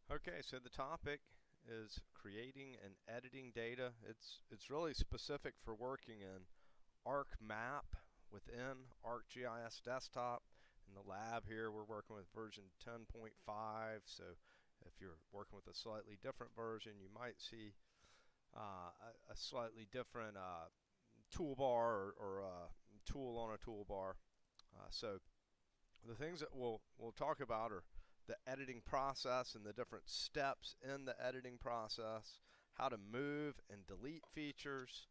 Okay, so the topic is creating and editing data. It's really specific for working in ArcMap within ArcGIS Desktop. In the lab here, we're working with version 10.5. So if you're working with a slightly different version, you might see a slightly different toolbar or tool on a toolbar. So the things that we'll talk about are the editing process and the different steps in the editing process, how to move and delete features,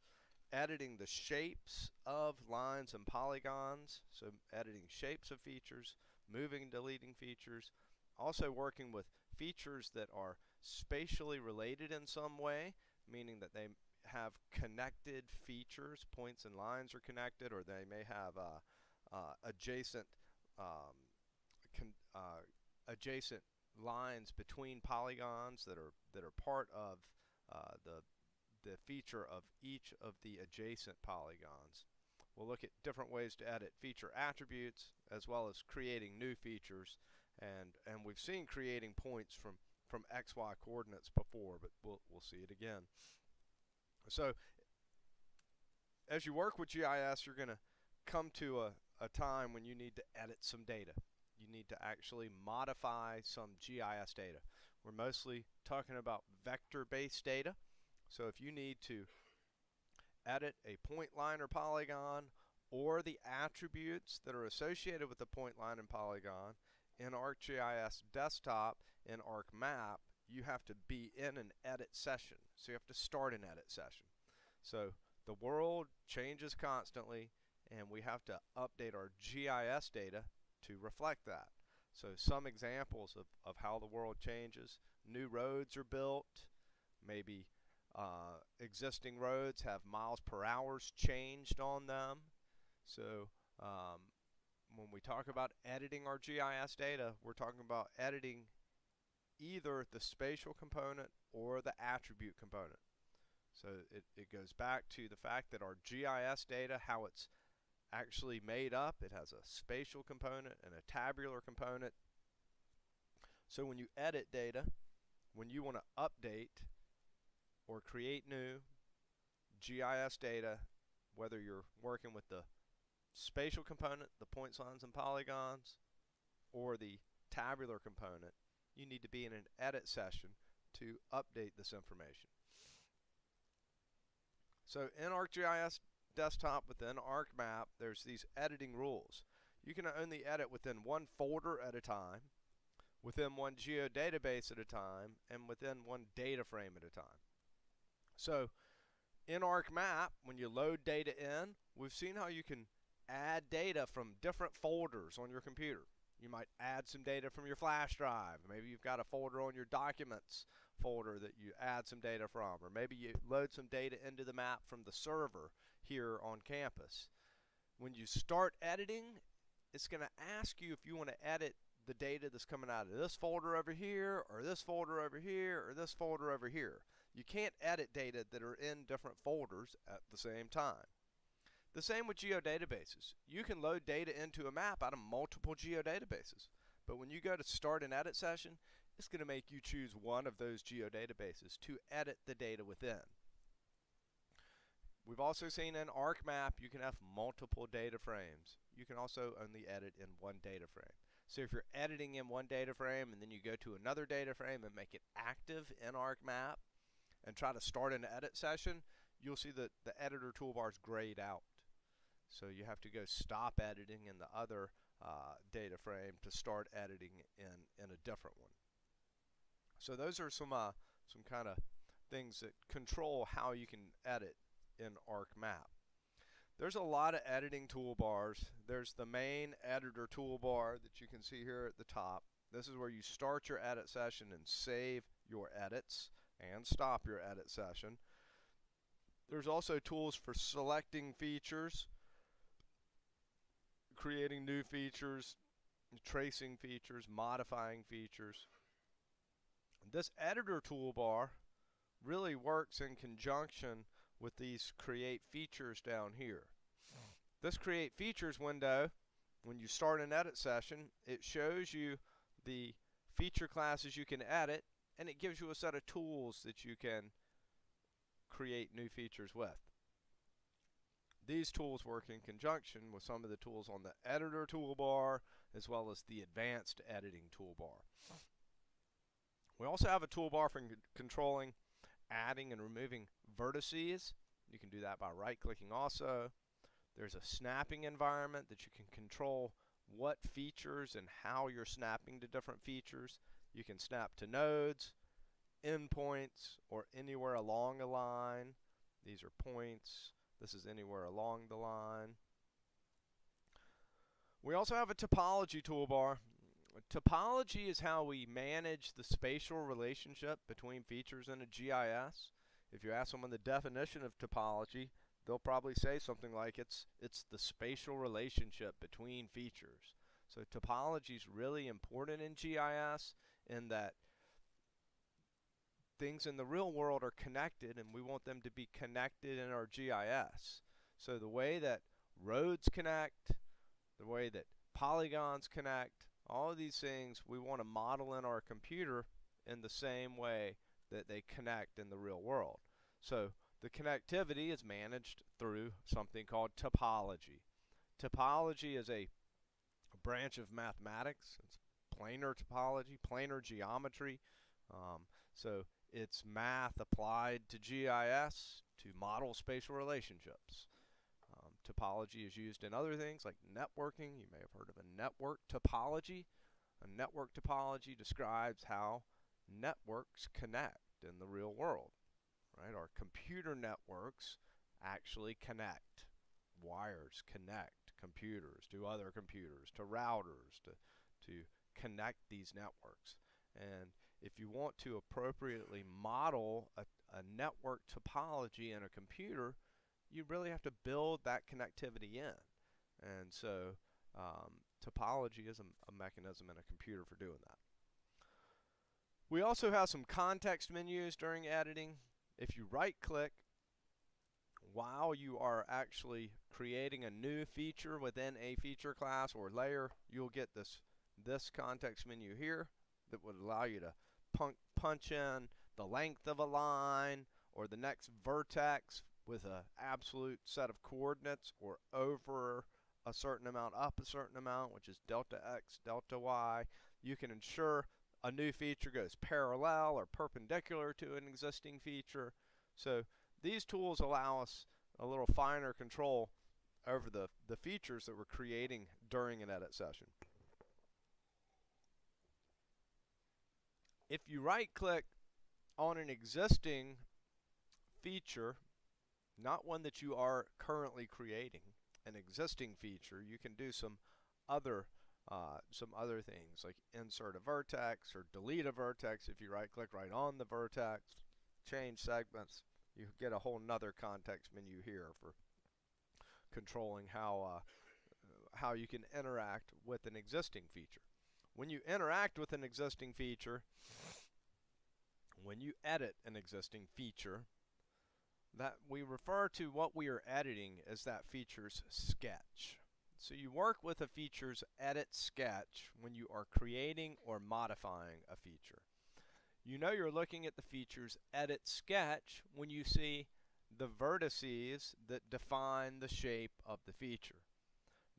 editing the shapes of lines and polygons, so editing shapes of features, moving and deleting features, also working with features that are spatially related in some way, meaning that they have connected features, points and lines are connected, or they may have adjacent um, adjacent lines between polygons that are part of the feature of each of the adjacent polygons. We'll look at different ways to edit feature attributes as well as creating new features, and we've seen creating points from XY coordinates before, but we'll see it again. So as you work with GIS, you're going to come to a time when you need to edit some data. You need to actually modify some GIS data. We're mostly talking about vector-based data. So if you need to edit a point line or polygon or the attributes that are associated with the point line and polygon in ArcGIS Desktop in ArcMap, you have to be in an edit session. So you have to start an edit session. So the world changes constantly, and we have to update our GIS data to reflect that. So some examples of how the world changes: new roads are built, maybe existing roads have miles per hour changed on them. So when we talk about editing our GIS data, we're talking about editing either the spatial component or the attribute component. So it goes back to the fact that our GIS data, how it's actually made up, it has a spatial component and a tabular component. So when you edit data, when you want to update or create new GIS data, whether you're working with the spatial component, the points, lines, and polygons, or the tabular component, you need to be in an edit session to update this information. So in ArcGIS Desktop within ArcMap, there's these editing rules. You can only edit within one folder at a time, within one geodatabase at a time, and within one data frame at a time. So in ArcMap, when you load data in, we've seen how you can add data from different folders on your computer. You might add some data from your flash drive. Maybe you've got a folder on your documents folder that you add some data from, or maybe you load some data into the map from the server here on campus. When you start editing, it's going to ask you if you want to edit the data that's coming out of this folder over here, or this folder over here, or this folder over here. You can't edit data that are in different folders at the same time. The same with geodatabases. You can load data into a map out of multiple geodatabases, but when you go to start an edit session, it's going to make you choose one of those geodatabases to edit the data within. We've also seen in ArcMap you can have multiple data frames. You can also only edit in one data frame. So if you're editing in one data frame and then you go to another data frame and make it active in ArcMap and try to start an edit session, you'll see that the editor toolbar is grayed out. So you have to go stop editing in the other data frame to start editing in a different one. So those are some kind of things that control how you can edit in ArcMap. There's a lot of editing toolbars. There's the main editor toolbar that you can see here at the top. This is where you start your edit session and save your edits and stop your edit session. There's also tools for selecting features, creating new features, tracing features, modifying features. This editor toolbar really works in conjunction with these create features down here. This create features window, when you start an edit session, it shows you the feature classes you can edit and it gives you a set of tools that you can create new features with. These tools work in conjunction with some of the tools on the editor toolbar as well as the advanced editing toolbar. We also have a toolbar for controlling, adding, and removing vertices. You can do that by right-clicking also. There's a snapping environment that you can control what features and how you're snapping to different features. You can snap to nodes, endpoints, or anywhere along a line. These are points. This is anywhere along the line. We also have a topology toolbar. Topology is how we manage the spatial relationship between features in a GIS. If you ask someone the definition of topology, they'll probably say something like it's the spatial relationship between features. So topology is really important in GIS in that things in the real world are connected, and we want them to be connected in our GIS. So the way that roads connect, the way that polygons connect, all of these things we want to model in our computer in the same way that they connect in the real world. So the connectivity is managed through something called topology. Topology is a branch of mathematics. It's planar topology, planar geometry. So it's math applied to GIS to model spatial relationships. Topology is used in other things like networking. You may have heard of a network topology. A network topology describes how networks connect in the real world. Right? Our computer networks actually connect. Wires connect computers to other computers, to routers, to connect these networks. And if you want to appropriately model a network topology in a computer, you really have to build that connectivity in. And so topology is a mechanism in a computer for doing that. We also have some context menus during editing. If you right click while you are actually creating a new feature within a feature class or layer, you'll get this context menu here that would allow you to punch in the length of a line or the next vertex with an absolute set of coordinates, or over a certain amount, up a certain amount, which is delta x, delta y. You can ensure a new feature goes parallel or perpendicular to an existing feature. So these tools allow us a little finer control over the features that we're creating during an edit session. If you right click on an existing feature, not one that you are currently creating, an existing feature, you can do some other things like insert a vertex or delete a vertex. If you right click right on the vertex, change segments, you get a whole nother context menu here for controlling how you can interact with an existing feature. When you interact with an existing feature, when you edit an existing feature, that we refer to what we are editing as that feature's sketch. So you work with a feature's edit sketch when you are creating or modifying a feature. You know you're looking at the feature's edit sketch when you see the vertices that define the shape of the feature.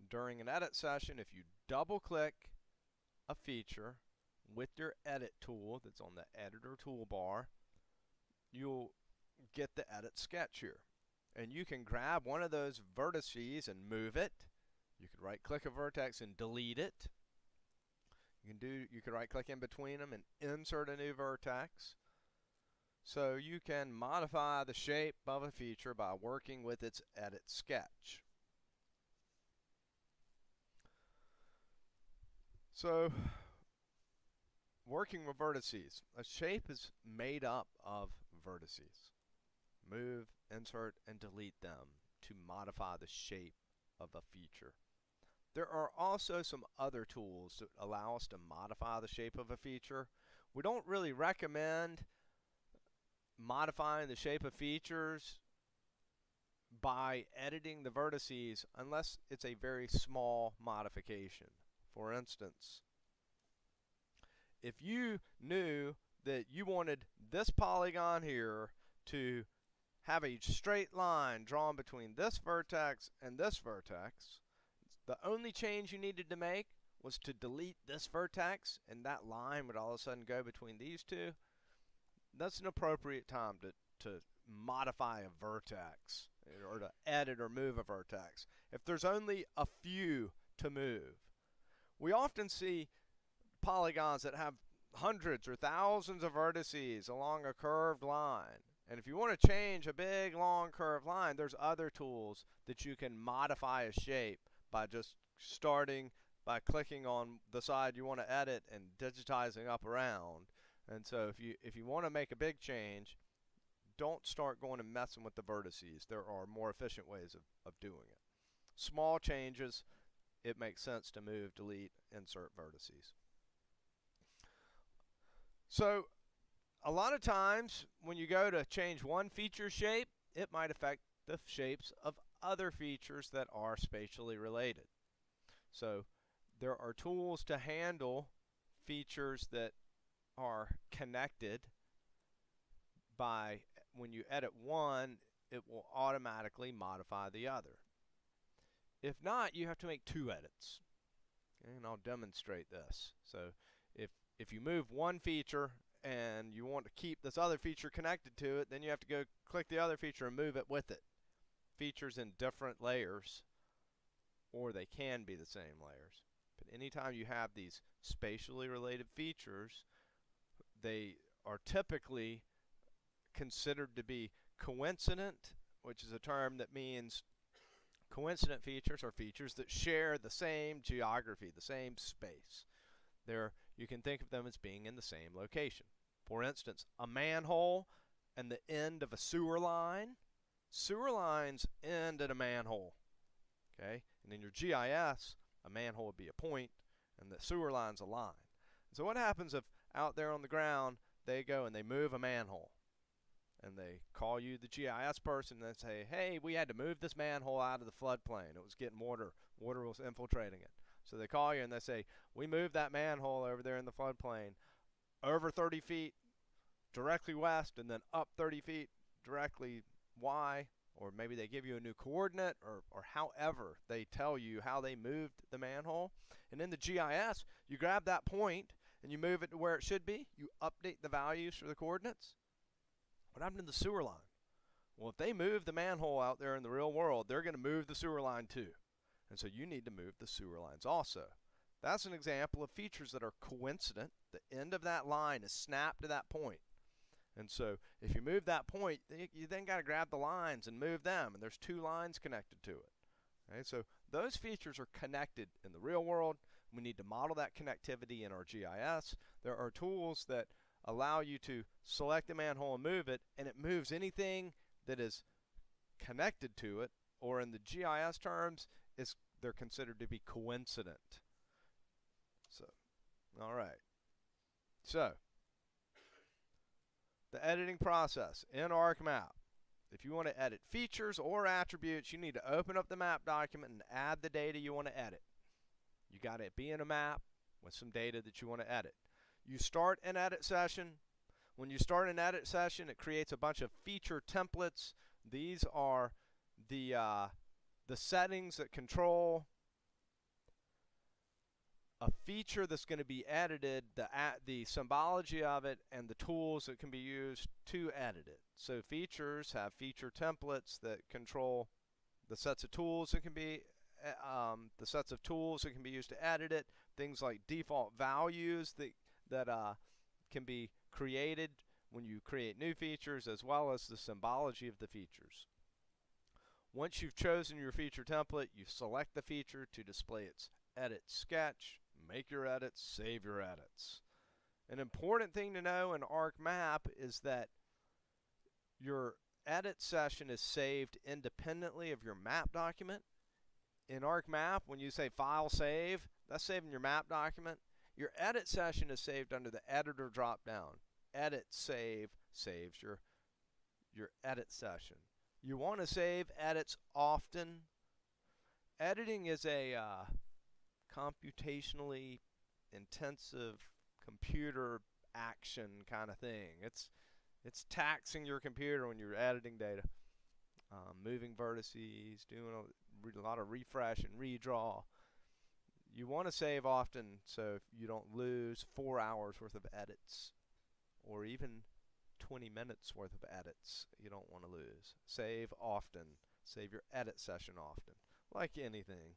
During an edit session, if you double click a feature with your edit tool that's on the editor toolbar, you'll get the edit sketch here. And you can grab one of those vertices and move it. You could right click a vertex and delete it. You can right click in between them and insert a new vertex. So you can modify the shape of a feature by working with its edit sketch. So working with vertices, a shape is made up of vertices. Move, insert, and delete them to modify the shape of a feature. There are also some other tools that allow us to modify the shape of a feature. We don't really recommend modifying the shape of features by editing the vertices unless it's a very small modification. For instance, if you knew that you wanted this polygon here to have a straight line drawn between this vertex and this vertex. The only change you needed to make was to delete this vertex, and that line would all of a sudden go between these two. That's an appropriate time to modify a vertex, or to edit or move a vertex, if there's only a few to move. We often see polygons that have hundreds or thousands of vertices along a curved line. And if you want to change a big, long, curved line, there's other tools that you can modify a shape by just starting by clicking on the side you want to edit and digitizing up around. And so if you want to make a big change, don't start going and messing with the vertices. There are more efficient ways of doing it. Small changes, it makes sense to move, delete, insert vertices. So a lot of times when you go to change one feature shape, it might affect the shapes of other features that are spatially related. So there are tools to handle features that are connected by, when you edit one, it will automatically modify the other. If not, you have to make two edits. Okay, and I'll demonstrate this. So if you move one feature and you want to keep this other feature connected to it, then you have to go click the other feature and move it with it. Features in different layers, or they can be the same layers. But anytime you have these spatially related features, they are typically considered to be coincident, which is a term that means coincident features are features that share the same geography, the same space. You can think of them as being in the same location. For instance, a manhole and the end of a sewer line. Sewer lines end at a manhole. Okay? And in your GIS, a manhole would be a point and the sewer line's a line. So what happens if out there on the ground they go and they move a manhole? And they call you, the GIS person, and they say, hey, we had to move this manhole out of the floodplain. It was getting water. Water was infiltrating it. So they call you and they say, we moved that manhole over there in the floodplain over 30 feet directly west, and then up 30 feet directly Y, or maybe they give you a new coordinate, or however they tell you how they moved the manhole. And in the GIS, you grab that point and you move it to where it should be. You update the values for the coordinates. What happened to the sewer line? Well, if they move the manhole out there in the real world, they're going to move the sewer line too. And so you need to move the sewer lines also. That's an example of features that are coincident. The end of that line is snapped to that point. And so if you move that point, you then got to grab the lines and move them. And there's two lines connected to it. Okay, so those features are connected in the real world. We need to model that connectivity in our GIS. There are tools that allow you to select the manhole and move it, and it moves anything that is connected to it, or in the GIS terms, they're considered to be coincident. So, all right. So, the editing process in ArcMap. If you want to edit features or attributes, you need to open up the map document and add the data you want to edit. You got to be in a map with some data that you want to edit. You start an edit session. When you start an edit session, it creates a bunch of feature templates. These are the settings that control a feature that's going to be edited, the symbology of it, and the tools that can be used to edit it. So features have feature templates that control the sets of tools that can be used to edit it. Things like default values that can be created when you create new features, as well as the symbology of the features. Once you've chosen your feature template, you select the feature to display its edit sketch, make your edits, save your edits. An important thing to know in ArcMap is that your edit session is saved independently of your map document. In ArcMap, when you say File Save, that's saving your map document. Your edit session is saved under the Editor drop-down. Edit Save saves your edit session. You want to save edits often. Editing is a computationally intensive computer action kind of thing. It's taxing your computer when you're editing data. Moving vertices, doing a lot of refresh and redraw. You want to save often so you don't lose 4 hours worth of edits, or even 20 minutes worth of edits you don't want to lose. Save often. Save your edit session often. Like anything.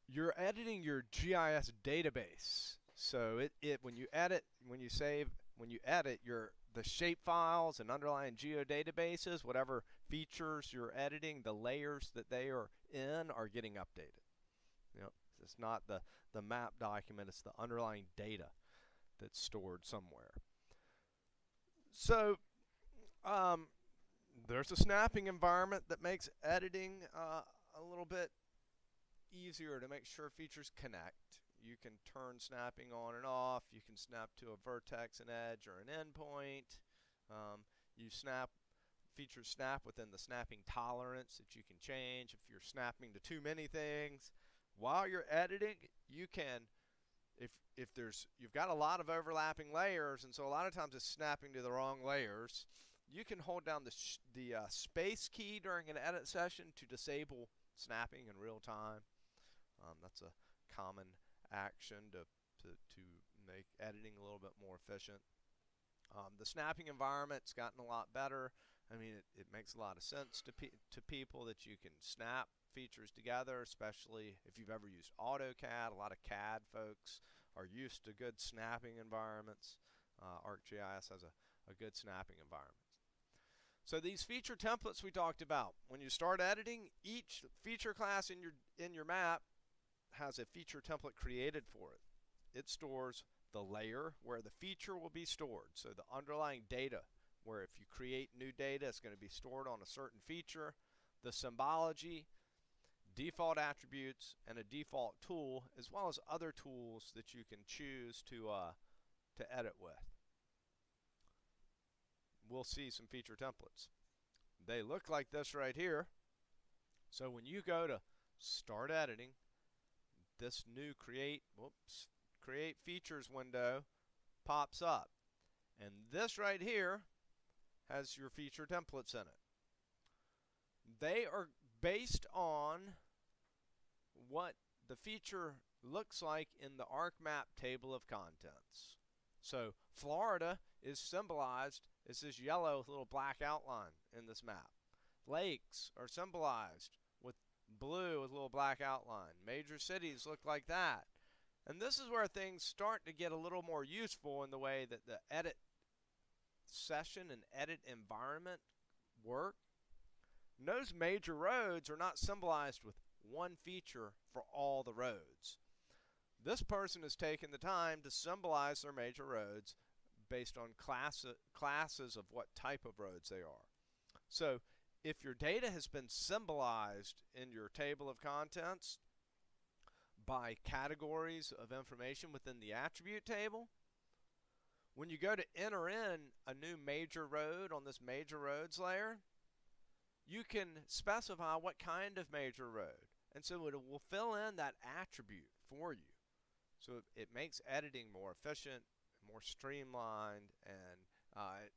You're editing your GIS database. So when you edit the shape files and underlying geodatabases, whatever features you're editing, the layers that they are in are getting updated. It's not the map document, it's the underlying data that's stored somewhere. So there's a snapping environment that makes editing a little bit easier to make sure features connect. You can turn snapping on and off. You can snap to a vertex, an edge, or an endpoint. Features snap within the snapping tolerance that you can change. If you're snapping to too many things while you're editing, you can. You've got a lot of overlapping layers, and so a lot of times it's snapping to the wrong layers. You can hold down the space key during an edit session to disable snapping in real time. That's a common action to make editing a little bit more efficient. The snapping environment's gotten a lot better. I mean, it makes a lot of sense to people that you can snap features together, especially if you've ever used AutoCAD. A lot of CAD folks are used to good snapping environments. ArcGIS has a good snapping environment. So these feature templates we talked about, when you start editing, each feature class in your map has a feature template created for it. It stores the layer where the feature will be stored. So the underlying data, where if you create new data, it's going to be stored on a certain feature. The symbology, default attributes, and a default tool, as well as other tools that you can choose to edit with. We'll see some feature templates. They look like this right here. So when you go to start editing, this new create features window pops up. And this right here has your feature templates in it. They are based on what the feature looks like in the ArcMap table of contents. So Florida is symbolized as this yellow with a little black outline in this map. Lakes are symbolized with blue with a little black outline. Major cities look like that. And this is where things start to get a little more useful in the way that the edit session and edit environment work. Those major roads are not symbolized with one feature for all the roads. This person has taken the time to symbolize their major roads based on classes of what type of roads they are. So if your data has been symbolized in your table of contents by categories of information within the attribute table, when you go to enter in a new major road on this major roads layer, you can specify what kind of major road. And so it will fill in that attribute for you. So it makes editing more efficient, more streamlined, and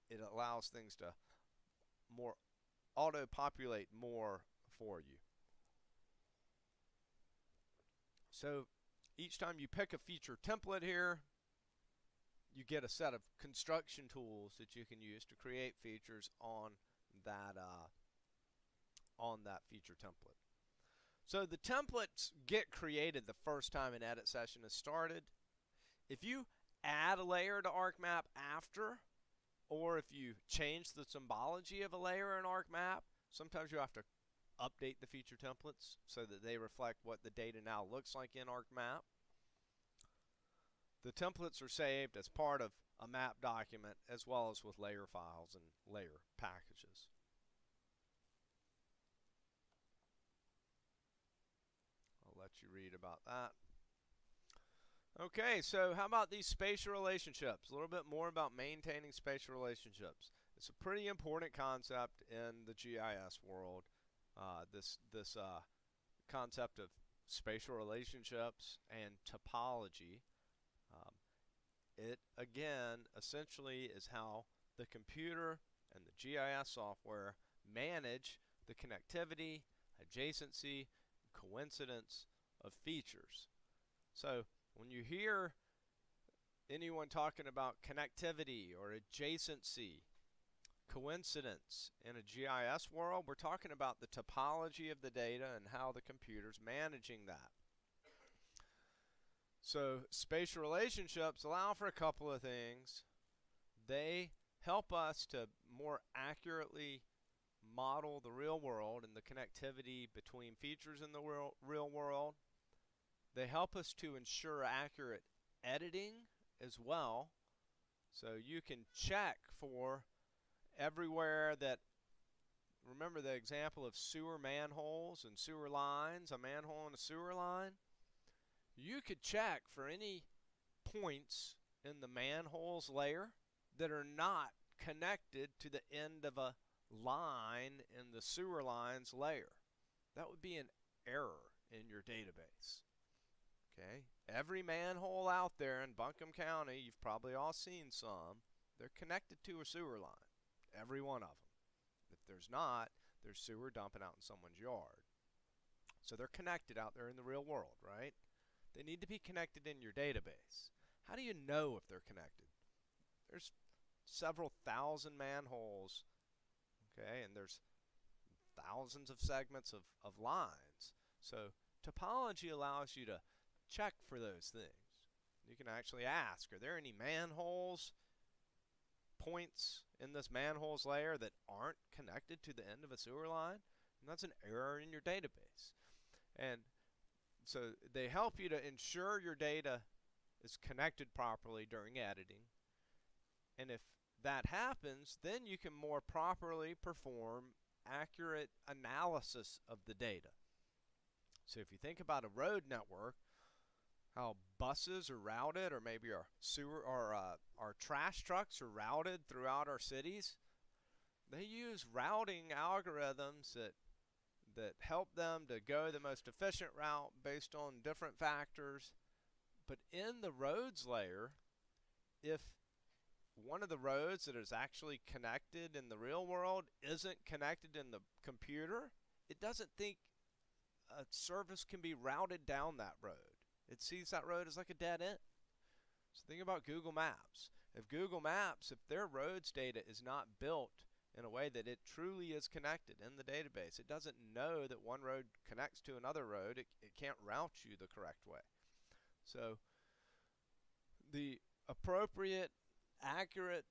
it allows things to more auto-populate more for you. So each time you pick a feature template here, you get a set of construction tools that you can use to create features on that feature template. So the templates get created the first time an edit session is started. If you add a layer to ArcMap after, or if you change the symbology of a layer in ArcMap, sometimes you have to update the feature templates so that they reflect what the data now looks like in ArcMap. The templates are saved as part of a map document as well as with layer files and layer packages. I'll let you read about that. Okay, so how about these spatial relationships? A little bit more about maintaining spatial relationships. It's a pretty important concept in the GIS world. This concept of spatial relationships and topology. Um, it again essentially is how the computer and the GIS software manage the connectivity, adjacency, coincidence of features. So when you hear anyone talking about connectivity or adjacency, coincidence in a GIS world, we're talking about the topology of the data and how the computer's managing that. So spatial relationships allow for a couple of things. They help us to more accurately model the real world and the connectivity between features in the real world. They help us to ensure accurate editing as well. So you can check for everywhere that, remember the example of sewer manholes and sewer lines, a manhole and a sewer line? You could check for any points in the manholes layer that are not connected to the end of a line in the sewer lines layer. That would be an error in your database. Okay, every manhole out there in Buncombe County, you've probably all seen some, they're connected to a sewer line. Every one of them. If there's not, there's sewer dumping out in someone's yard. So they're connected out there in the real world, right? They need to be connected in your database. How do you know if they're connected? There's several thousand manholes, okay, and there's thousands of segments of lines. So topology allows you to check for those things. You can actually ask, are there any manholes, points in this manholes layer that aren't connected to the end of a sewer line? And that's an error in your database. And so they help you to ensure your data is connected properly during editing. And if that happens, then you can more properly perform accurate analysis of the data. So if you think about a road network, how buses are routed, or maybe our sewer or our trash trucks are routed throughout our cities, they use routing algorithms that help them to go the most efficient route based on different factors. But in the roads layer, if one of the roads that is actually connected in the real world isn't connected in the computer, it doesn't think a service can be routed down that road. It sees that road as like a dead end. So think about Google Maps. If Google Maps, if their roads data is not built in a way that it truly is connected in the database, it doesn't know that one road connects to another road, it can't route you the correct way. So the appropriate, accurate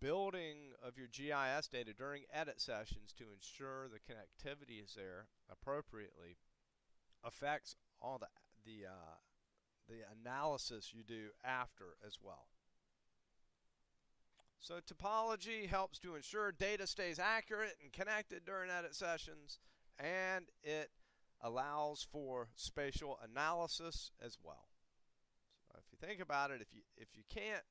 building of your GIS data during edit sessions to ensure the connectivity is there appropriately affects all the analysis you do after as well. So topology helps to ensure data stays accurate and connected during edit sessions, and it allows for spatial analysis as well. So if you think about it, if you can't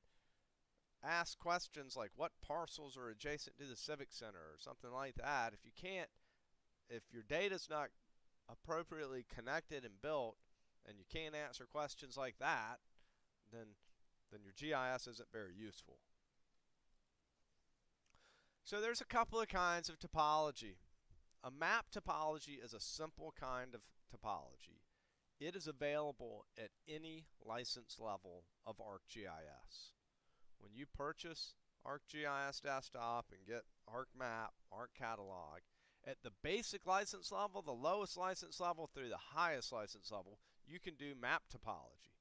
ask questions like what parcels are adjacent to the civic center or something like that, if your data's not appropriately connected and built, and you can't answer questions like that, then your GIS isn't very useful. So there's a couple of kinds of topology. A map topology is a simple kind of topology. It is available at any license level of ArcGIS. When you purchase ArcGIS Desktop and get ArcMap, ArcCatalog, at the basic license level, the lowest license level through the highest license level, you can do map topology.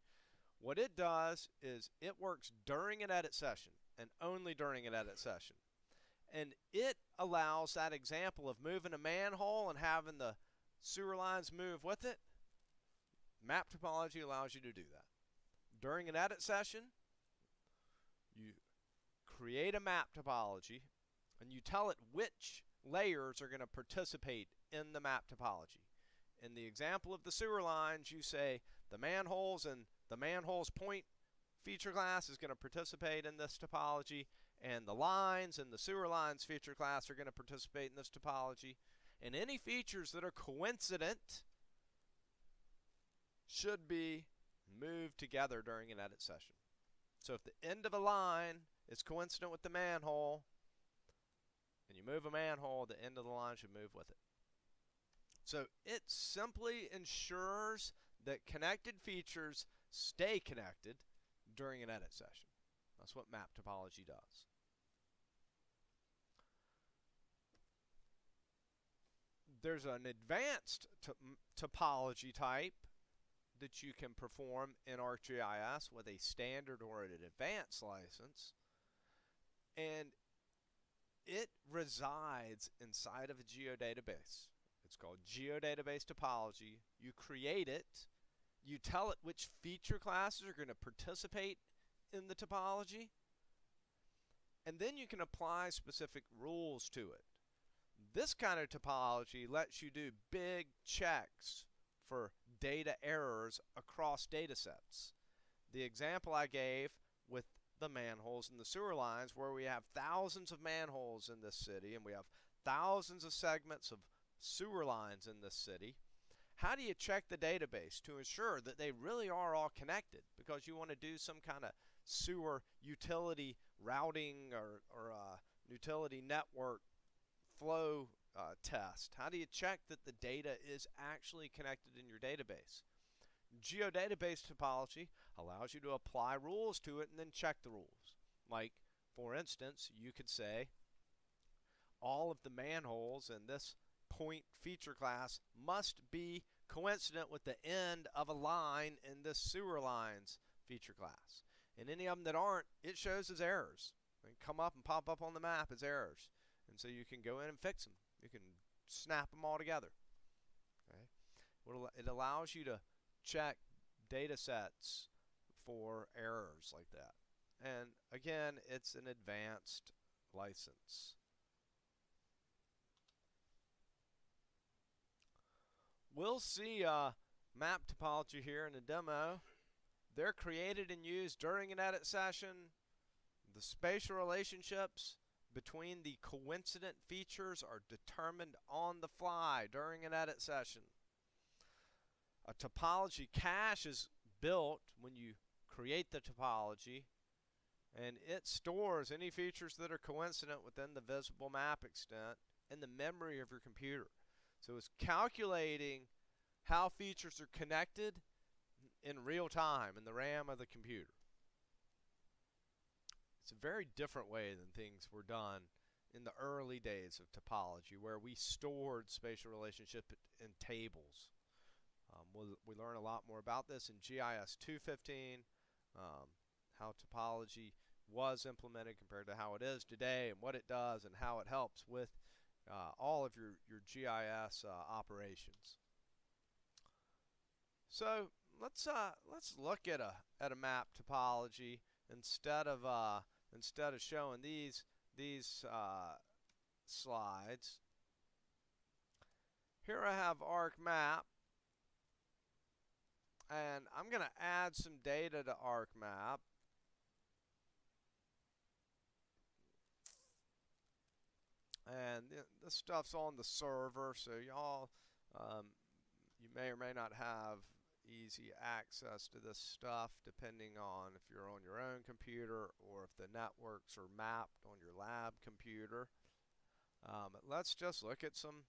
What it does is it works during an edit session and only during an edit session. And it allows that example of moving a manhole and having the sewer lines move with it. Map topology allows you to do that. During an edit session, you create a map topology and you tell it which layers are going to participate in the map topology. In the example of the sewer lines, you say the manholes and the manholes point feature class is going to participate in this topology, and the lines and the sewer lines feature class are going to participate in this topology. And any features that are coincident should be moved together during an edit session. So if the end of a line is coincident with the manhole, and you move a manhole, the end of the line should move with it. So it simply ensures that connected features stay connected during an edit session. That's what map topology does. There's an advanced topology type that you can perform in ArcGIS with a standard or an advanced license, and it resides inside of a geodatabase. It's called geodatabase topology. You create it, you tell it which feature classes are going to participate in the topology, and then you can apply specific rules to it. This kind of topology lets you do big checks for data errors across data sets. The example I gave with the manholes and the sewer lines, where we have thousands of manholes in this city and we have thousands of segments of sewer lines in this city, how do you check the database to ensure that they really are all connected? Because you want to do some kind of sewer utility routing or utility network flow test. How do you check that the data is actually connected in your database? Geodatabase topology allows you to apply rules to it and then check the rules. Like, for instance, you could say all of the manholes in this point feature class must be coincident with the end of a line in this sewer lines feature class. And any of them that aren't, it shows as errors. They come up and pop up on the map as errors. And so you can go in and fix them. You can snap them all together. Okay? It allows you to check data sets for errors like that. And again, it's an advanced license. We'll see map topology here in the demo. They're created and used during an edit session. The spatial relationships between the coincident features are determined on the fly during an edit session. A topology cache is built when you create the topology, and it stores any features that are coincident within the visible map extent in the memory of your computer. So it's calculating how features are connected in real time in the RAM of the computer. It's a very different way than things were done in the early days of topology, where we stored spatial relationship in tables. We learn a lot more about this in GIS 215, how topology was implemented compared to how it is today, and what it does and how it helps with all of your GIS operations. So let's look at a map topology instead of showing these slides. Here I have ArcMap, and I'm going to add some data to ArcMap. And this stuff's on the server, so y'all, you may or may not have easy access to this stuff depending on if you're on your own computer or if the networks are mapped on your lab computer. Let's just look at some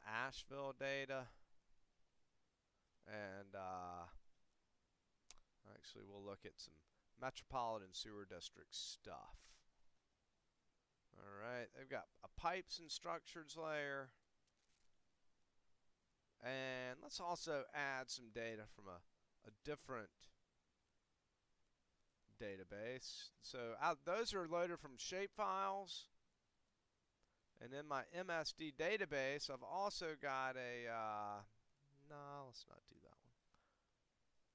Asheville data, and actually we'll look at some metropolitan sewer district stuff. Alright, they've got a pipes and structures layer. And let's also add some data from a different database. So those are loaded from shapefiles. And in my MSD database, I've also got a, no, let's not do that one.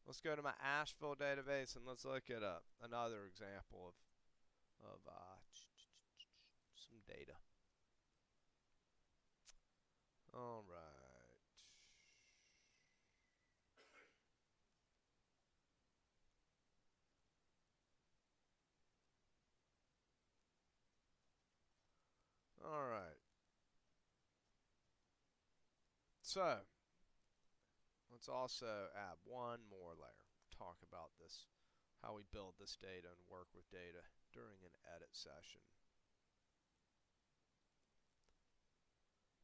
Let's go to my Asheville database and let's look at another example of some data. All right. All right. So, let's also add one more layer. Talk about this, how we build this data and work with data during an edit session.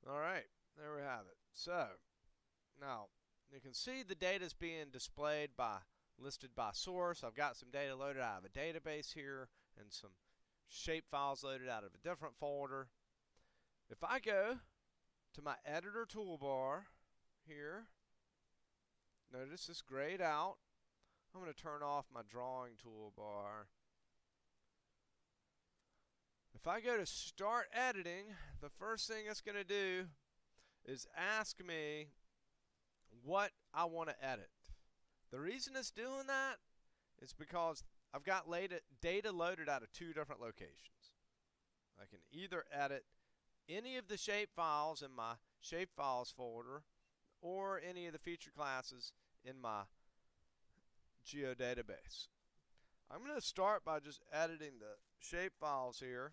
Alright, there we have it. So, now, you can see the data is being displayed by, listed by source. I've got some data loaded out of a database here and some shape files loaded out of a different folder. If I go to my editor toolbar here, notice it's grayed out. I'm going to turn off my drawing toolbar. If I go to start editing, the first thing it's going to do is ask me what I want to edit. The reason it's doing that is because I've got data loaded out of two different locations. I can either edit any of the shape files in my shape files folder or any of the feature classes in my geodatabase. I'm going to start by just editing the shape files here.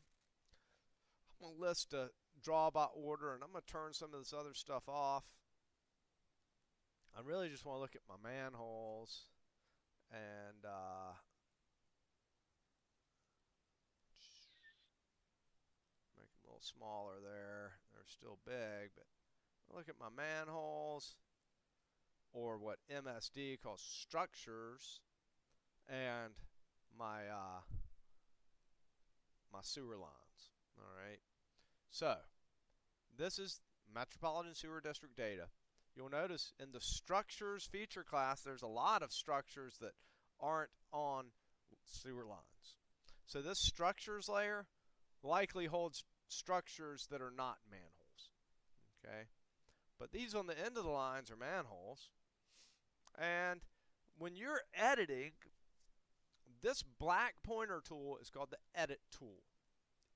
I'm going to list a draw by order, and I'm going to turn some of this other stuff off. I really just want to look at my manholes and make them a little smaller there. They're still big, but look at my manholes, or what MSD calls structures, and my my sewer lines. All right. So this is Metropolitan Sewer District data. You'll notice in the structures feature class, there's a lot of structures that aren't on sewer lines. So this structures layer likely holds structures that are not manholes. Okay. But these on the end of the lines are manholes. And when you're editing, this black pointer tool is called the edit tool.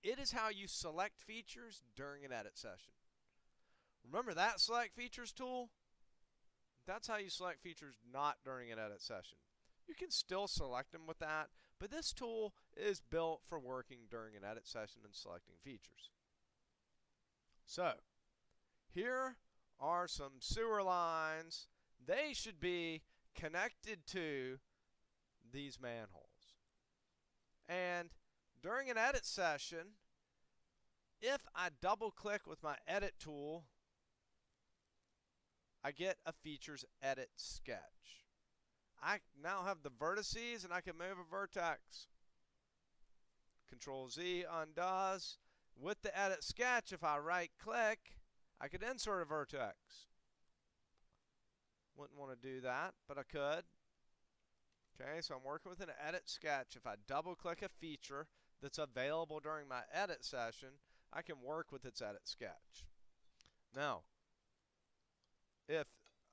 It is how you select features during an edit session. Remember that select features tool? That's how you select features not during an edit session. You can still select them with that, but this tool is built for working during an edit session and selecting features. So, here are some sewer lines. They should be connected to these manholes. And during an edit session, if I double click with my edit tool, I get a features edit sketch. I now have the vertices and I can move a vertex. Control Z undoes. With the edit sketch, if I right click, I could insert a vertex. Wouldn't want to do that, but I could. Okay, so I'm working with an edit sketch. If I double click a feature that's available during my edit session, I can work with its edit sketch. Now, if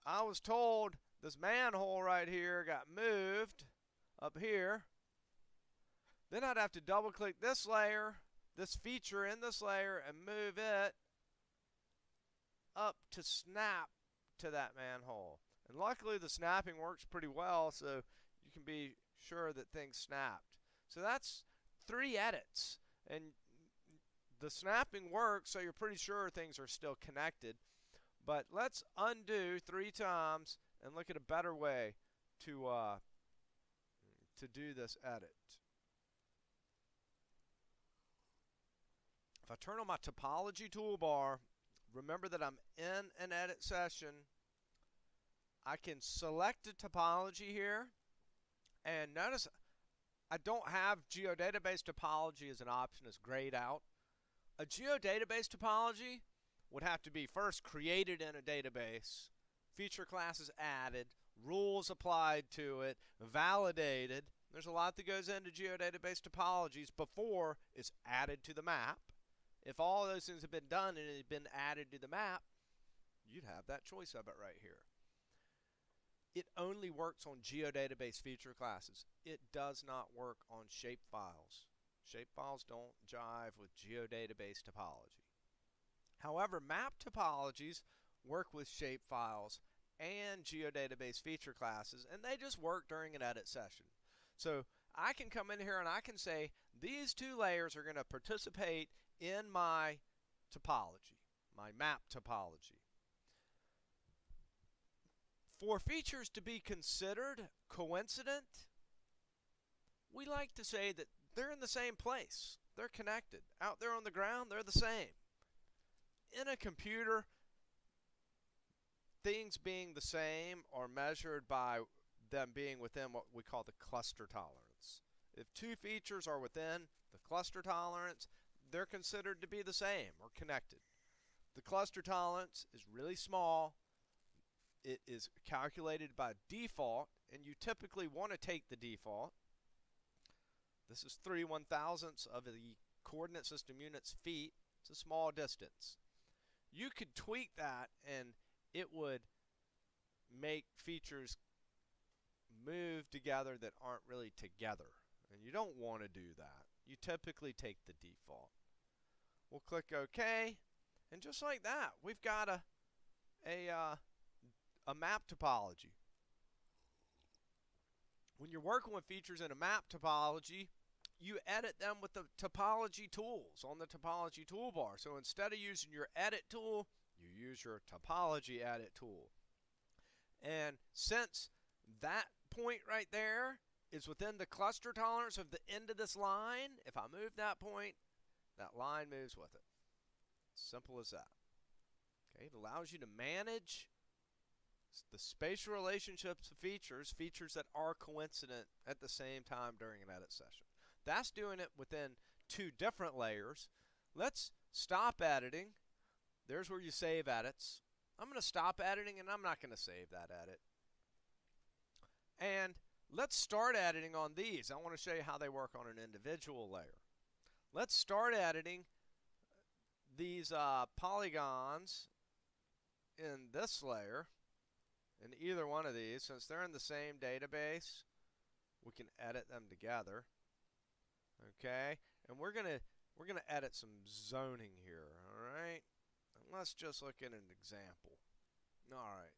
I was told this manhole right here got moved up here, then I'd have to double click this layer, this feature in this layer, and move it up to snap to that manhole. And luckily the snapping works pretty well, so you can be sure that things snapped. So that's 3 edits, and the snapping works, so you're pretty sure things are still connected. But let's undo 3 times and look at a better way to do this edit. If I turn on my topology toolbar, remember that I'm in an edit session. I can select a topology here, and notice I don't have geodatabase topology as an option. It's grayed out. A geodatabase topology would have to be first created in a database, feature classes added, rules applied to it, validated. There's a lot that goes into geodatabase topologies before it's added to the map. If all those things have been done and it had been added to the map, you'd have that choice of it right here. It only works on geodatabase feature classes. It does not work on shapefiles. Shapefiles don't jive with geodatabase topology. However, map topologies work with shapefiles and geodatabase feature classes, and they just work during an edit session. So I can come in here and I can say these 2 layers are going to participate in my topology, my map topology. For features to be considered coincident, we like to say that they're in the same place. They're connected. Out there on the ground, they're the same. In a computer, things being the same are measured by them being within what we call the cluster tolerance. If two features are within the cluster tolerance, they're considered to be the same or connected. The cluster tolerance is really small. It is calculated by default, and you typically want to take the default. This is 3/1000ths of the coordinate system units feet. It's a small distance. You could tweak that and it would make features move together that aren't really together. And you don't want to do that. You typically take the default. We'll click OK. And just like that, we've got a map topology. When you're working with features in a map topology, you edit them with the topology tools on the topology toolbar. So instead of using your edit tool, you use your topology edit tool. And since that point right there is within the cluster tolerance of the end of this line, if I move that point, that line moves with it. Simple as that. Okay, it allows you to manage the spatial relationships of features that are coincident at the same time during an edit session. That's doing it within two different layers. Let's stop editing. There's where you save edits. I'm going to stop editing and I'm not going to save that edit. And let's start editing on these. I want to show you how they work on an individual layer. Let's start editing these polygons in this layer, in either one of these. Since they're in the same database, we can edit them together. Okay, and we're gonna edit some zoning here. All right, and let's just look at an example. All right,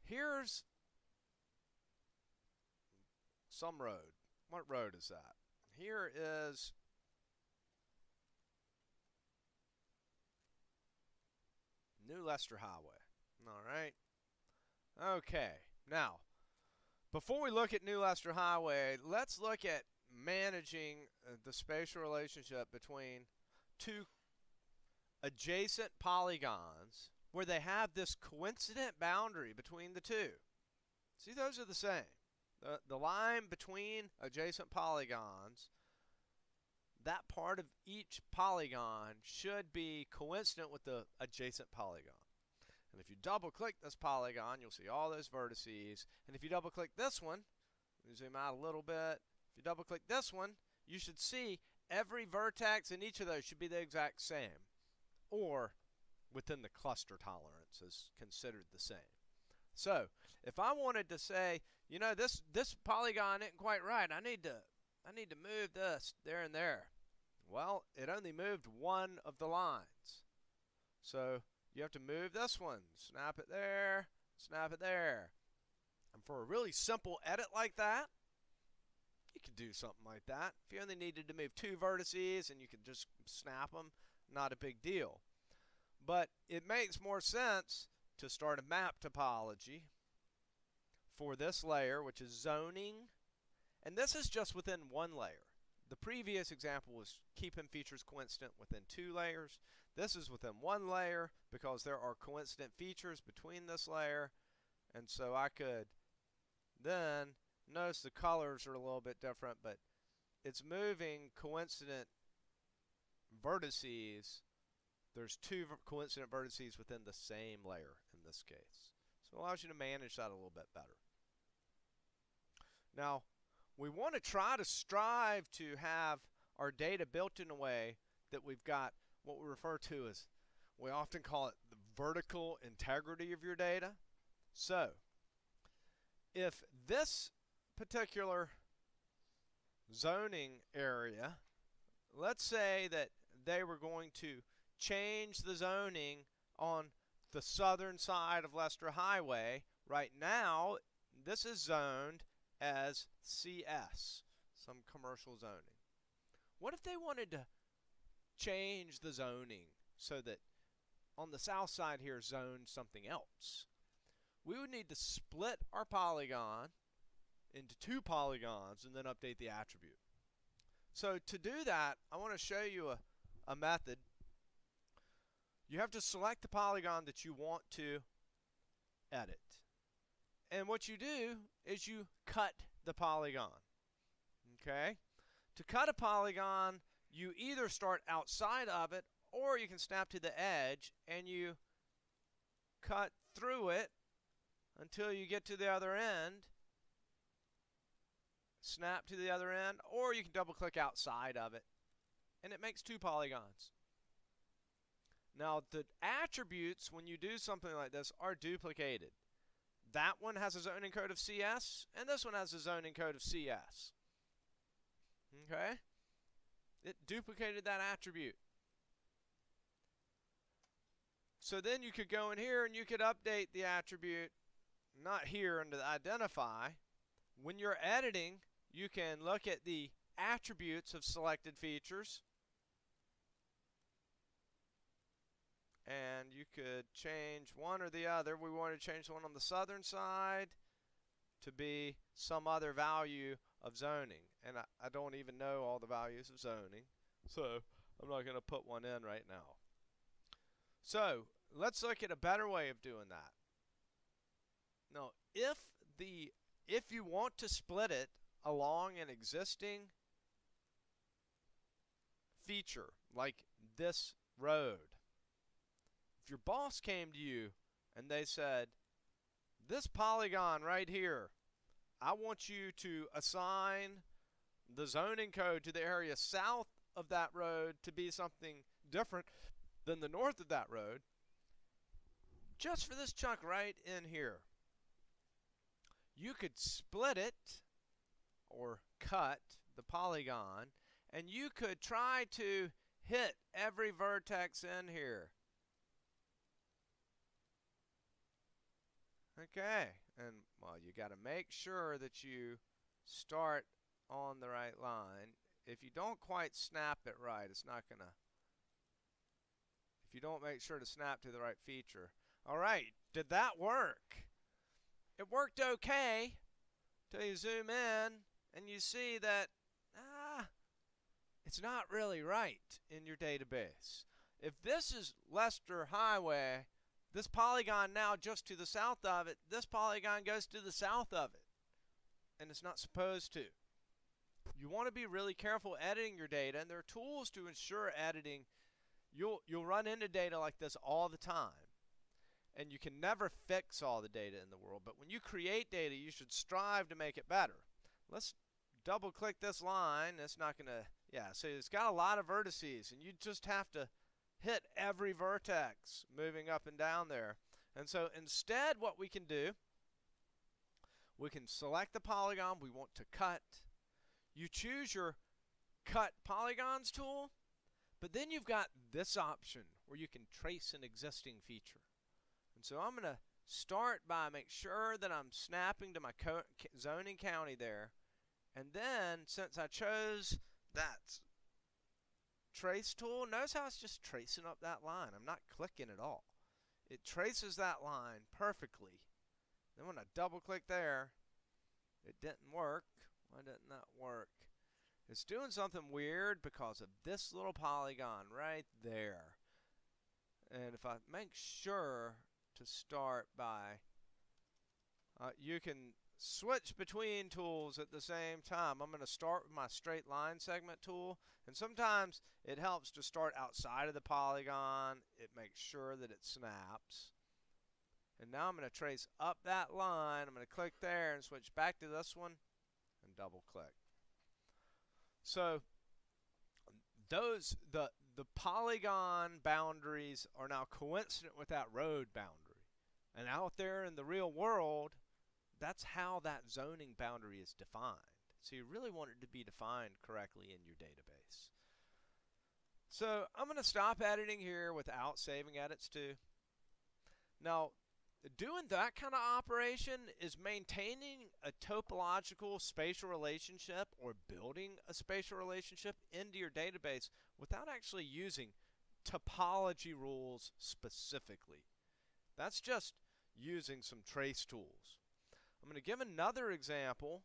here's some road. What road is that? Here is New Leicester Highway. All right. Okay. Now, before we look at New Leicester Highway, let's look at managing the spatial relationship between two adjacent polygons where they have this coincident boundary between the two. See, those are the same. The line between adjacent polygons, that part of each polygon should be coincident with the adjacent polygon. And if you double click this polygon, you'll see all those vertices. And if you double click this one, let me zoom out a little bit. If you double click this one, you should see every vertex in each of those should be the exact same, or within the cluster tolerance is considered the same. So if I wanted to say, you know, this polygon isn't quite right, I need to move this there and there. Well, it only moved one of the lines. So you have to move this one, snap it there, snap it there. And for a really simple edit like that, you could do something like that. If you only needed to move two vertices and you could just snap them, not a big deal. But it makes more sense to start a map topology for this layer, which is zoning. And this is just within one layer. The previous example was keeping features coincident within two layers. This is within one layer because there are coincident features between this layer. And so I could then, notice the colors are a little bit different, but it's moving coincident vertices. There's two coincident vertices within the same layer in this case. So it allows you to manage that a little bit better. Now, we want to try to strive to have our data built in a way that we've got what we refer to as, we often call it the vertical integrity of your data. So, if this particular zoning area, let's say that they were going to change the zoning on the southern side of Leicester Highway. Right now, this is zoned as CS, some commercial zoning. What if they wanted to change the zoning so that on the south side here zoned something else? we would need to split our polygon into 2 polygons and then update the attribute. So to do that, I want to show you a method. You have to select the polygon that you want to edit. And what you do is you cut the polygon. Okay? To cut a polygon, you either start outside of it or you can snap to the edge and you cut through it until you get to the other end. Snap to the other end, or you can double click outside of it and it makes 2 polygons. Now the attributes when you do something like this are duplicated. That one has a zoning code of CS and this one has a zoning code of CS. Okay? It duplicated that attribute. So then you could go in here and you could update the attribute, not here under the identify. When you're editing, you can look at the attributes of selected features and you could change one or the other. We want to change the one on the southern side to be some other value of zoning, and I don't even know all the values of zoning, so I'm not going to put one in right now. So let's look at a better way of doing that. Now if you want to split it along an existing feature like this road, if your boss came to you and they said, this polygon right here, I want you to assign the zoning code to the area south of that road to be something different than the north of that road, just for this chunk right in here, you could split it or cut the polygon and you could try to hit every vertex in here. Okay, and well, you got to make sure that you start on the right line. If you don't quite snap it right, it's not gonna. If you don't make sure to snap to the right feature. All right, did that work? It worked okay till you zoom in and you see that it's not really right in your database. If this is Leicester Highway, this polygon now just to the south of it, this polygon goes to the south of it, and it's not supposed to. You want to be really careful editing your data, and there are tools to ensure editing. You'll run into data like this all the time, and you can never fix all the data in the world, but when you create data, you should strive to make it better. Let's double click this line. It's not going to, yeah, so it's got a lot of vertices, and you just have to hit every vertex moving up and down there. And so instead what we can do, we can select the polygon we want to cut. You choose your cut polygons tool, but then you've got this option where you can trace an existing feature. And so I'm going to start by make sure that I'm snapping to my zoning county there. And then since I chose that trace tool, notice how it's just tracing up that line. I'm not clicking at all. It traces that line perfectly. Then when I double click there, it didn't work. Why didn't that work? It's doing something weird because of this little polygon right there. And if I make sure to start by, you can switch between tools at the same time. I'm going to start with my straight line segment tool, and sometimes it helps to start outside of the polygon. It makes sure that it snaps. And now I'm going to trace up that line. I'm going to click there and switch back to this one and double click. So the polygon boundaries are now coincident with that road boundary. And out there in the real world, that's how that zoning boundary is defined. So you really want it to be defined correctly in your database. So I'm going to stop editing here without saving edits to. Now, doing that kind of operation is maintaining a topological spatial relationship or building a spatial relationship into your database without actually using topology rules specifically. That's just using some trace tools. I'm going to give another example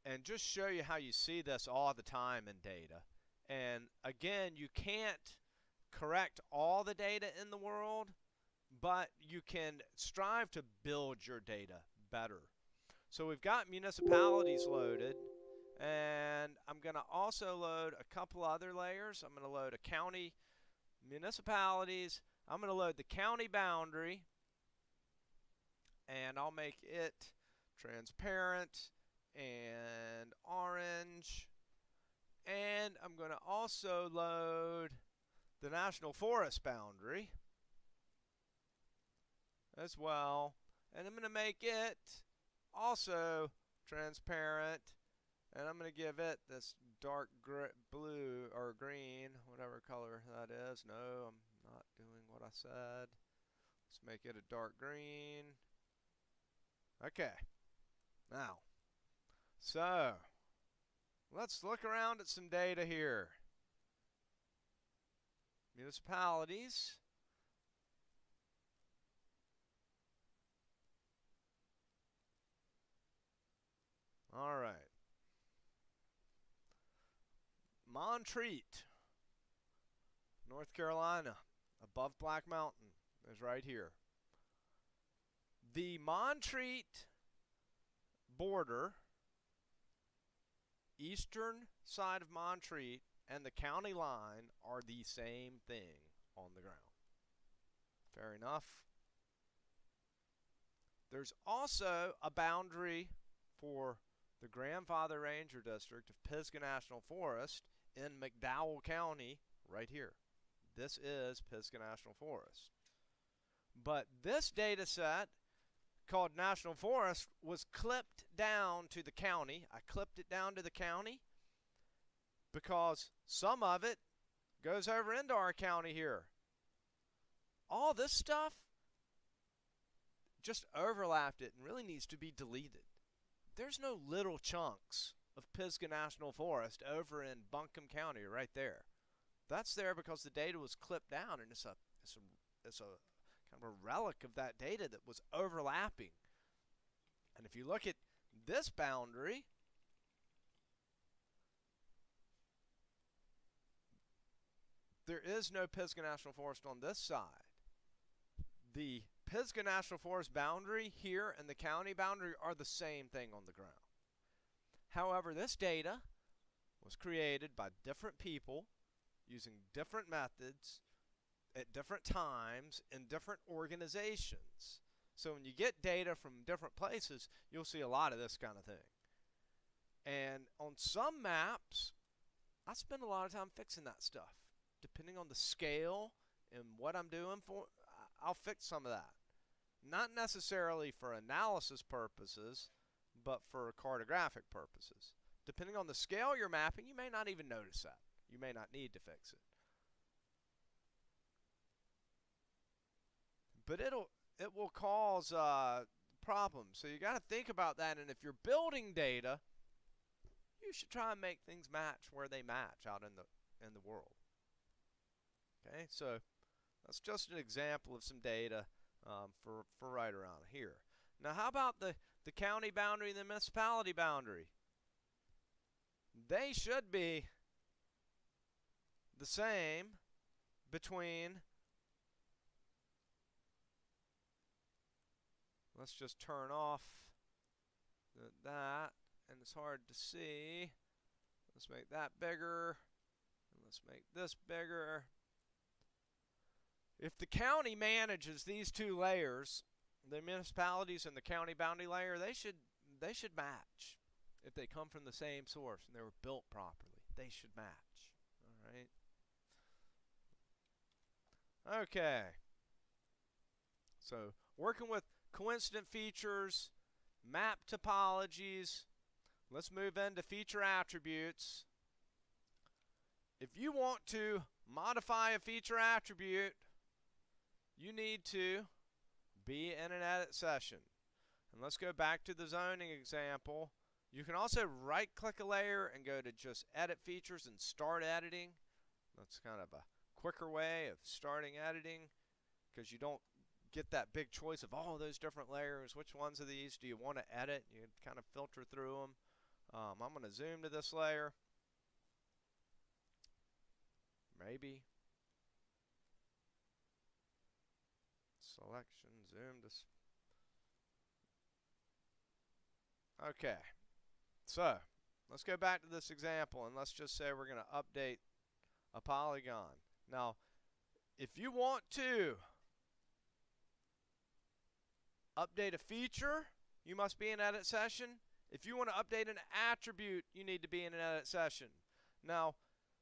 and just show you how you see this all the time in data. And again, you can't correct all the data in the world, but you can strive to build your data better. So we've got municipalities loaded, and I'm going to also load a couple other layers. I'm going to load a county, municipalities. I'm going to load the county boundary, and I'll make it transparent and orange. And I'm going to also load the national forest boundary as well. And I'm going to make it also transparent. And I'm going to give it this dark blue or green, whatever color that is. No, I'm not doing what I said. Let's make it a dark green. Okay. Now, so let's look around at some data here. Municipalities. All right. Montreat, North Carolina, above Black Mountain, is right here. The Montreat border, eastern side of Montreat, and the county line are the same thing on the ground. Fair enough. There's also a boundary for the Grandfather Ranger District of Pisgah National Forest in McDowell County right here. This is Pisgah National Forest. But this data set called National Forest was clipped down to the county. I clipped it down to the county because some of it goes over into our county here. All this stuff just overlapped it and really needs to be deleted. There's no little chunks of Pisgah National Forest over in Buncombe County right there. That's there because the data was clipped down, and it's a kind of a relic of that data that was overlapping. And if you look at this boundary, there is no Pisgah National Forest on this side. The Pisgah National Forest boundary here and the county boundary are the same thing on the ground. However, this data was created by different people using different methods at different times in different organizations. So when you get data from different places, you'll see a lot of this kind of thing. And on some maps, I spend a lot of time fixing that stuff. Depending on the scale and what I'm doing for, I'll fix some of that. Not necessarily for analysis purposes, but for cartographic purposes. Depending on the scale you're mapping, you may not even notice that. You may not need to fix it. But it will cause problems. So you got to think about that. And if you're building data, you should try and make things match where they match out in the world. Okay, so that's just an example of some data for right around here. Now, how about the county boundary and the municipality boundary? They should be the same between, let's just turn off that, and it's hard to see. Let's make that bigger, and let's make this bigger. If the county manages these two layers, the municipalities and the county boundary layer, they should match. If they come from the same source and they were built properly, they should match. All right. Okay. So working with coincident features, map topologies. Let's move into feature attributes. If you want to modify a feature attribute, you need to be in an edit session. And let's go back to the zoning example. You can also right click a layer and go to just edit features and start editing. That's kind of a quicker way of starting editing because you don't get that big choice of all those different layers. Which ones of these do you want to edit? You kind of filter through them. I'm going to zoom to this layer. Maybe. Selection, zoom to. Okay. So, let's go back to this example and let's just say we're going to update a polygon. Now, if you want to update a feature, you must be in edit session. If you want to update an attribute, you need to be in an edit session. Now,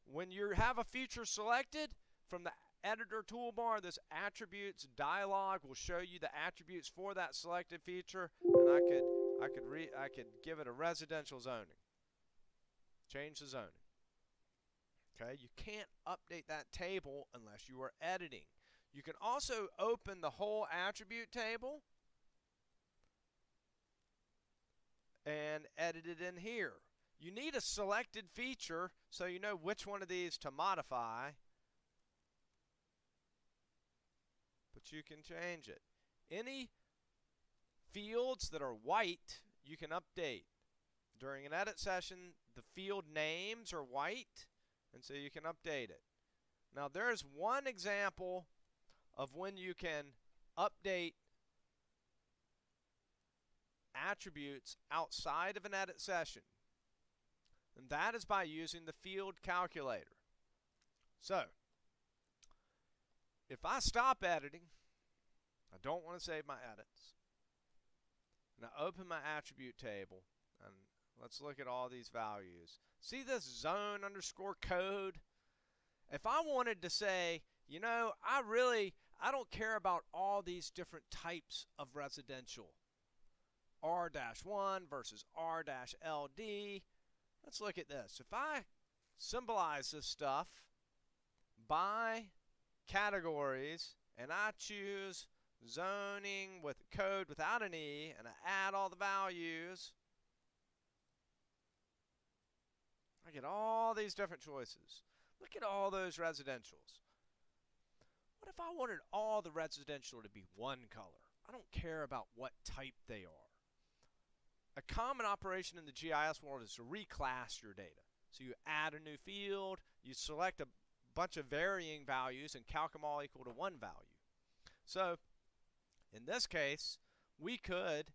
when you have a feature selected, from the editor toolbar, this attributes dialog will show you the attributes for that selected feature, and I could give it a residential zoning. Change the zoning. Okay, you can't update that table unless you are editing. You can also open the whole attribute table and edit it in here. You need a selected feature so you know which one of these to modify, but you can change it. Any fields that are white, you can update. During an edit session, the field names are white, and so you can update it. Now, there's one example of when you can update attributes outside of an edit session, and that is by using the field calculator. So, if I stop editing, I don't want to save my edits, and I open my attribute table, and let's look at all these values. See this zone underscore code? If I wanted to say, you know, I don't care about all these different types of residential. R-1 versus R-LD. Let's look at this. If I symbolize this stuff by categories and I choose zoning with code without an E and I add all the values, I get all these different choices. Look at all those residentials. What if I wanted all the residential to be one color? I don't care about what type they are. A common operation in the GIS world is to reclass your data. So you add a new field, you select a bunch of varying values and calc them all equal to one value. So in this case, we could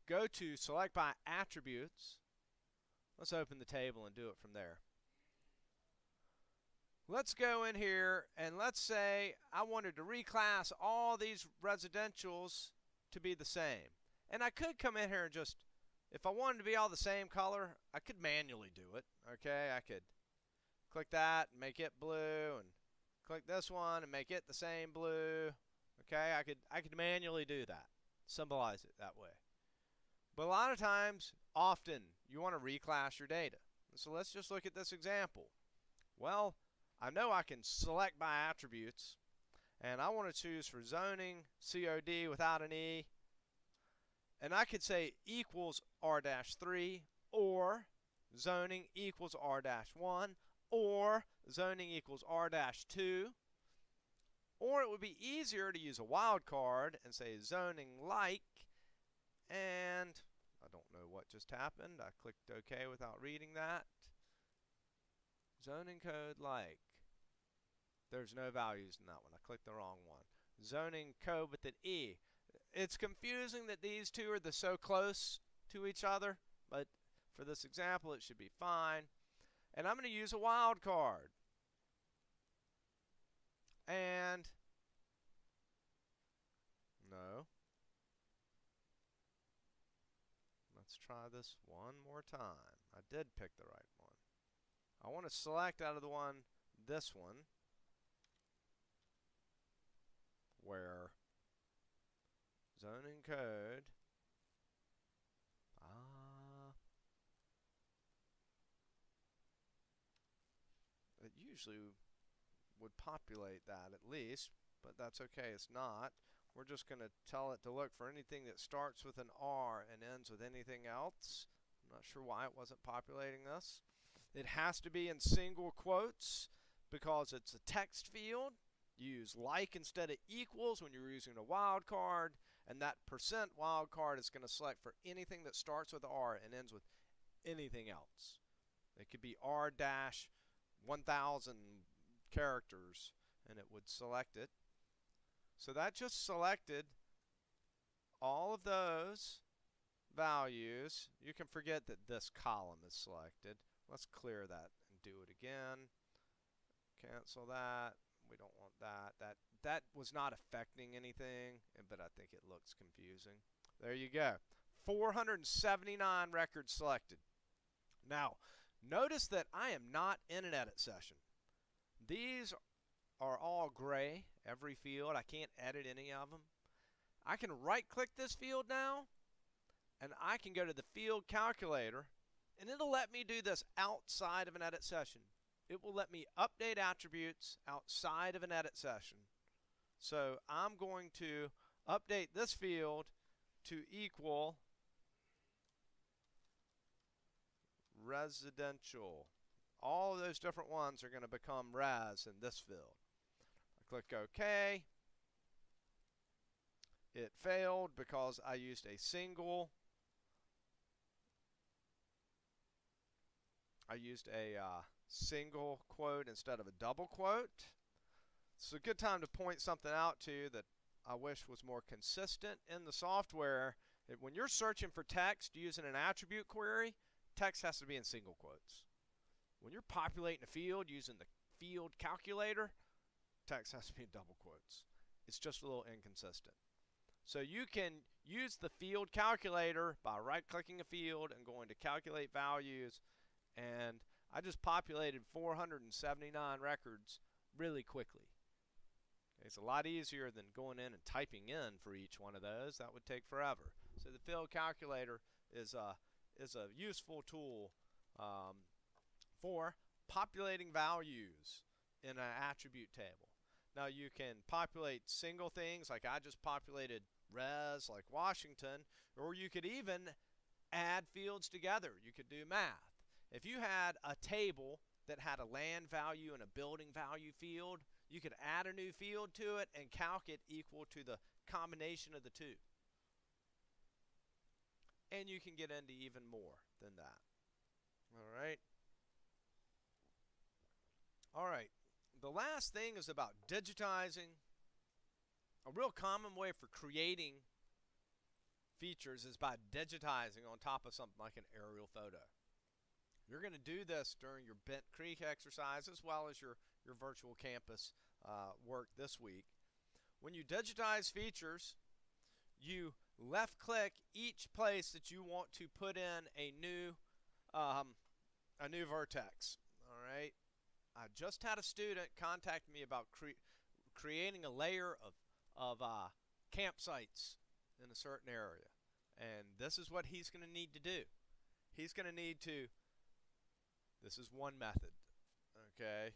go to select by attributes. Let's open the table and do it from there. Let's go in here and let's say I wanted to reclass all these residentials to be the same. And I could come in here and just, if I wanted to be all the same color, I could manually do it. Okay, I could click that and make it blue, and click this one and make it the same blue. Okay, I could manually do that, symbolize it that way. But a lot of times, often, you want to reclass your data. So let's just look at this example. Well, I know I can select by attributes, and I want to choose for zoning COD without an E, and I could say equals R-3, or zoning equals R-1, or zoning equals R-2, or it would be easier to use a wildcard and say zoning like, and I don't know what just happened. I clicked OK without reading that. Zoning code like. There's no values in that one. I clicked the wrong one. Zoning code with an E. It's confusing that these two are so close to each other, but for this example, it should be fine. And I'm going to use a wildcard. And no. Let's try this one more time. I did pick the right one. I want to select out of the one, this one, where zoning code, it usually would populate that at least, but that's okay, it's not. We're just going to tell it to look for anything that starts with an R and ends with anything else. I'm not sure why it wasn't populating this. It has to be in single quotes because it's a text field. You use like instead of equals when you're using a wildcard, and that percent wildcard is going to select for anything that starts with R and ends with anything else. It could be R dash 1000 characters, and it would select it. So that just selected all of those values. You can forget that this column is selected. Let's clear that and do it again. Cancel that. We don't want that. That was not affecting anything, but I think it looks confusing. There you go. 479 records selected. Now, notice that I am not in an edit session. These are all gray, every field. I can't edit any of them. I can right-click this field now, and I can go to the field calculator, and it'll let me do this outside of an edit session. It will let me update attributes outside of an edit session. So I'm going to update this field to equal residential. All of those different ones are going to become res in this field. I click OK. It failed because I used a single. I used a single quote instead of a double quote. It's a good time to point something out to you that I wish was more consistent in the software. When you're searching for text using an attribute query, text has to be in single quotes. When you're populating a field using the field calculator, text has to be in double quotes. It's just a little inconsistent. So you can use the field calculator by right-clicking a field and going to calculate values, and I just populated 479 records really quickly. It's a lot easier than going in and typing in for each one of those. That would take forever. So the field calculator is a useful tool for populating values in an attribute table. Now you can populate single things, like I just populated res, like Washington, or you could even add fields together. You could do math. If you had a table that had a land value and a building value field, you could add a new field to it and calc it equal to the combination of the two. And you can get into even more than that. All right. The last thing is about digitizing. A real common way for creating features is by digitizing on top of something like an aerial photo. You're going to do this during your Bent Creek exercise as well as your virtual campus work this week. When you digitize features, you left-click each place that you want to put in a new vertex. All right. I just had a student contact me about creating a layer of campsites in a certain area, and this is what he's going to need to do. He's going to need to. This is one method. Okay.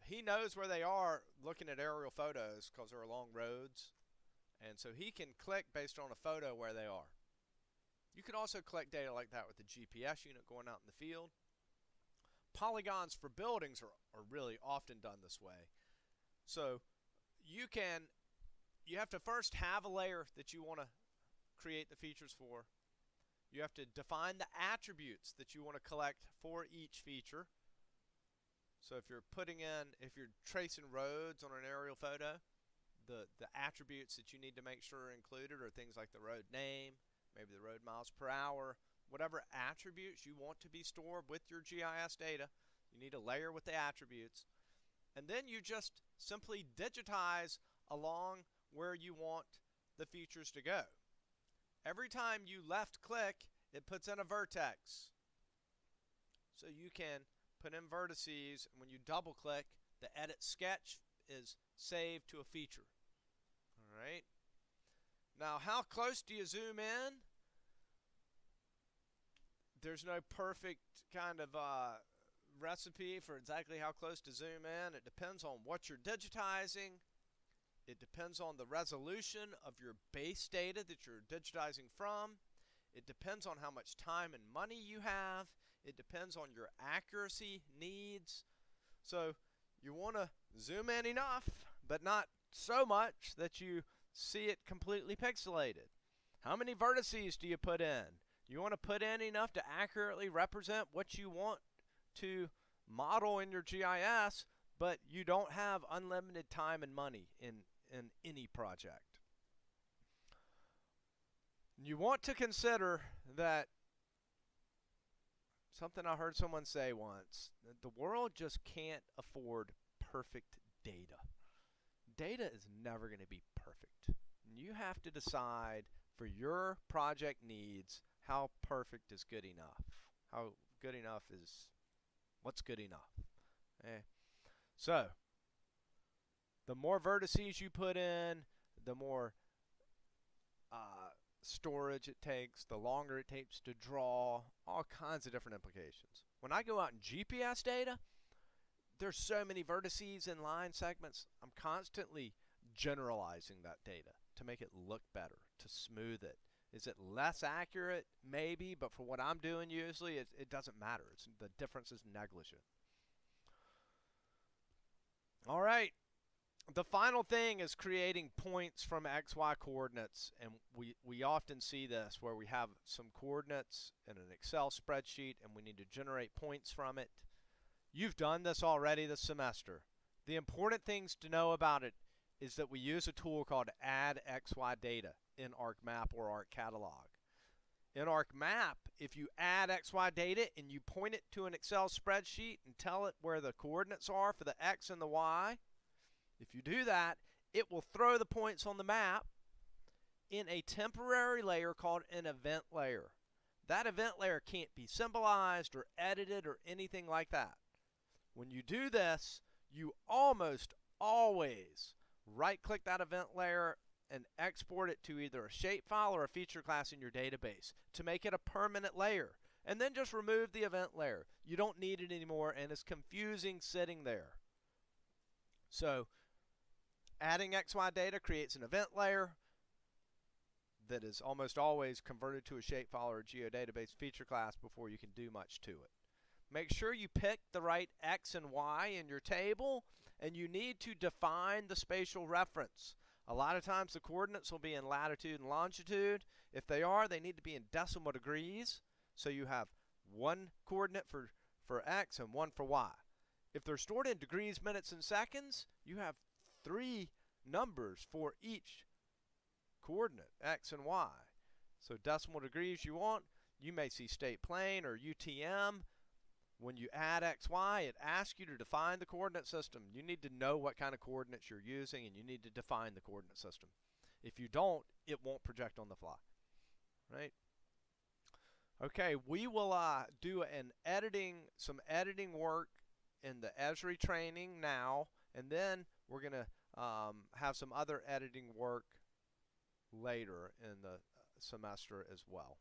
He knows where they are looking at aerial photos because they're along roads. And so he can click based on a photo where they are. You can also collect data like that with the GPS unit going out in the field. Polygons for buildings are really often done this way. So you have to first have a layer that you want to create the features for. You have to define the attributes that you want to collect for each feature. So if you're tracing roads on an aerial photo, the attributes that you need to make sure are included are things like the road name, maybe the road miles per hour, whatever attributes you want to be stored with your GIS data. You need a layer with the attributes. And then you just simply digitize along where you want the features to go. Every time you left click, it puts in a vertex. So you can put in vertices, and when you double click, the edit sketch is saved to a feature. All right. Now, how close do you zoom in? There's no perfect kind of recipe for exactly how close to zoom in. It depends on what you're digitizing. It depends on the resolution of your base data that you're digitizing from. It depends on how much time and money you have. It depends on your accuracy needs. So you want to zoom in enough but not so much that you see it completely pixelated. How many vertices do you put in? You want to put in enough to accurately represent what you want to model in your GIS, but you don't have unlimited time and money in any project. You want to consider that something I heard someone say once, that the world just can't afford perfect data. Data is never going to be perfect. You have to decide for your project needs how perfect is good enough. How good enough is what's good enough. Okay? So, the more vertices you put in, the more storage it takes, the longer it takes to draw, all kinds of different implications. When I go out in GPS data, there's so many vertices and line segments. I'm constantly generalizing that data to make it look better, to smooth it. Is it less accurate? Maybe, but for what I'm doing usually, it doesn't matter. The difference is negligent. All right. The final thing is creating points from XY coordinates, and we often see this where we have some coordinates in an Excel spreadsheet and we need to generate points from it. You've done this already this semester. The important things to know about it is that we use a tool called Add XY Data in ArcMap or ArcCatalog. In ArcMap, if you add XY data and you point it to an Excel spreadsheet and tell it where the coordinates are for the X and the Y, if you do that, it will throw the points on the map in a temporary layer called an event layer. That event layer can't be symbolized or edited or anything like that. When you do this, you almost always right-click that event layer and export it to either a shapefile or a feature class in your database to make it a permanent layer. And then just remove the event layer. You don't need it anymore, and it's confusing sitting there. So, adding XY data creates an event layer that is almost always converted to a shapefile or a geodatabase feature class before you can do much to it. Make sure you pick the right X and Y in your table, and you need to define the spatial reference. A lot of times the coordinates will be in latitude and longitude. If they are, they need to be in decimal degrees. So you have one coordinate for X and one for Y. If they're stored in degrees, minutes, and seconds, you have 3 numbers for each coordinate, X and Y. So decimal degrees you want, you may see state plane or UTM. When you add XY, it asks you to define the coordinate system. You need to know what kind of coordinates you're using, and you need to define the coordinate system. If you don't, it won't project on the fly. Right? Okay, we will do some editing work in the Esri training now, and then we're going to have some other editing work later in the semester as well.